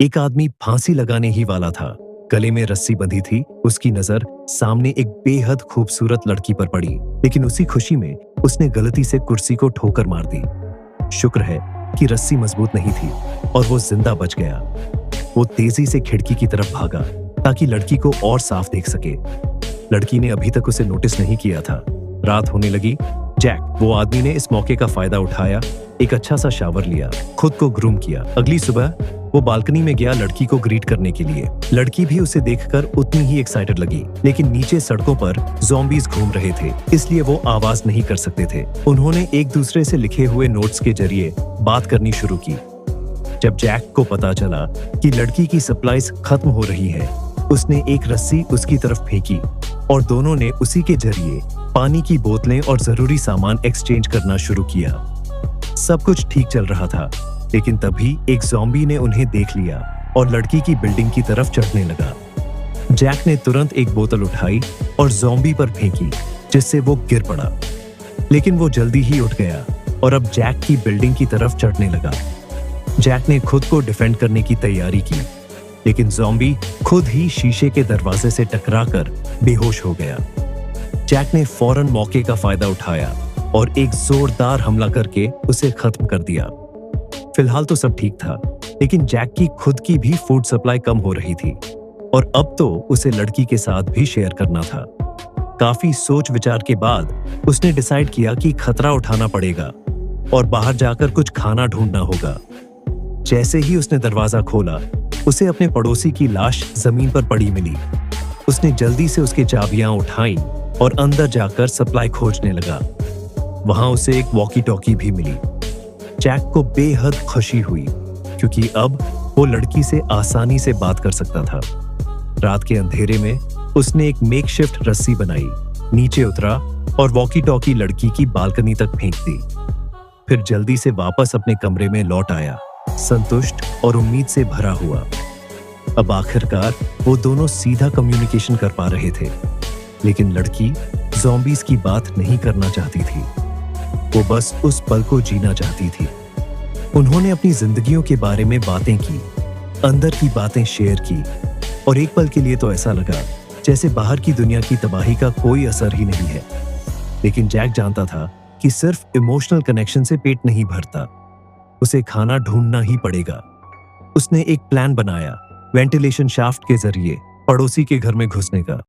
एक आदमी फांसी लगाने ही वाला था। गले में रस्सी बंधी थी। उसकी नजर सामने एक बेहद खूबसूरत लड़की पर पड़ी, लेकिन उसी खुशी में उसने गलती से कुर्सी को ठोकर मार दी। शुक्र है कि रस्सी मजबूत नहीं थी और वो जिंदा बच गया। वो तेजी से खिड़की की तरफ भागा ताकि लड़की को और साफ देख सके। लड़की ने अभी तक उसे नोटिस नहीं किया था। रात होने लगी। जैक, वो आदमी, ने इस मौके का फायदा उठाया। एक अच्छा सा शावर लिया, खुद को ग्रूम किया। अगली सुबह वो बालकनी में गया लड़की को ग्रीट करने के लिए। लड़की भी उसे देखकर उतनी ही एक्साइटेड लगी, लेकिन नीचे सड़कों पर ज़ॉम्बीज़ घूम रहे थे, इसलिए वो आवाज नहीं कर सकते थे। उन्होंने एक दूसरे से लिखे हुए नोट्स के जरिए बात करनी शुरू की। जब जैक को पता चला कि लड़की की सप्लाईज खत्म हो रही है, उसने एक रस्सी उसकी तरफ फेंकी और दोनों ने उसी के जरिए पानी की बोतलें और जरूरी सामान एक्सचेंज करना शुरू किया। सब कुछ ठीक चल रहा था, लेकिन तभी एक ज़ॉम्बी ने उन्हें देख लिया और लड़की की बिल्डिंग की तरफ चढ़ने लगा। जैक ने तुरंत एक बोतल उठाई और ज़ॉम्बी पर फेंकी, जिससे वो गिर पड़ा। लेकिन वो जल्दी ही उठ गया और अब जैक की बिल्डिंग की तरफ चढ़ने लगा। जैक ने खुद को डिफेंड करने की तैयारी की, लेकिन ज़ॉम्बी खुद ही शीशे के दरवाजे से टकराकर बेहोश हो गया। जैक ने फौरन मौके का फायदा उठाया और एक जोरदार हमला करके उसे खत्म कर दिया। फिलहाल तो सब ठीक था, लेकिन जैक की खुद की भी फूड सप्लाई कम हो रही थी और अब तो उसे लड़की के साथ भी शेयर करना था। काफी सोच विचार के बाद उसने डिसाइड किया कि खतरा उठाना पड़ेगा और बाहर जाकर कुछ खाना ढूंढना होगा। जैसे ही उसने दरवाजा खोला, उसे अपने पड़ोसी की लाश जमीन पर पड़ी मिली। उसने जल्दी से उसकी चाबियां उठाई और अंदर जाकर सप्लाई खोजने लगा। वहां उसे एक वॉकी टॉकी भी मिली। जैक को बेहद खुशी हुई, क्योंकि अब वो लड़की से आसानी से बात कर सकता था। रात के अंधेरे में उसने एक मेकशिफ्ट रस्सी बनाई, नीचे उतरा और वॉकी टॉकी लड़की की बालकनी तक फेंक दी। फिर जल्दी से वापस अपने कमरे में लौट आया, संतुष्ट और उम्मीद से भरा हुआ। अब आखिरकार वो दोनों सीधा कम्युनिकेशन कर पा रहे थे। लेकिन लड़की ज़ॉम्बीज़ की बात नहीं करना चाहती थी। वो बस उस पल को जीना चाहती थी। उन्होंने अपनी जिंदगियों के बारे में बातें की, अंदर की बातें शेयर की, और एक पल के लिए तो ऐसा लगा जैसे बाहर की दुनिया की तबाही का कोई असर ही नहीं है। लेकिन जैक जानता था कि सिर्फ इमोशनल कनेक्शन से पेट नहीं भरता, उसे खाना ढूंढना ही पड़ेगा। उसने एक प्लान बनाया, वेंटिलेशन शाफ्ट के जरिए पड़ोसी के घर में घुसने का।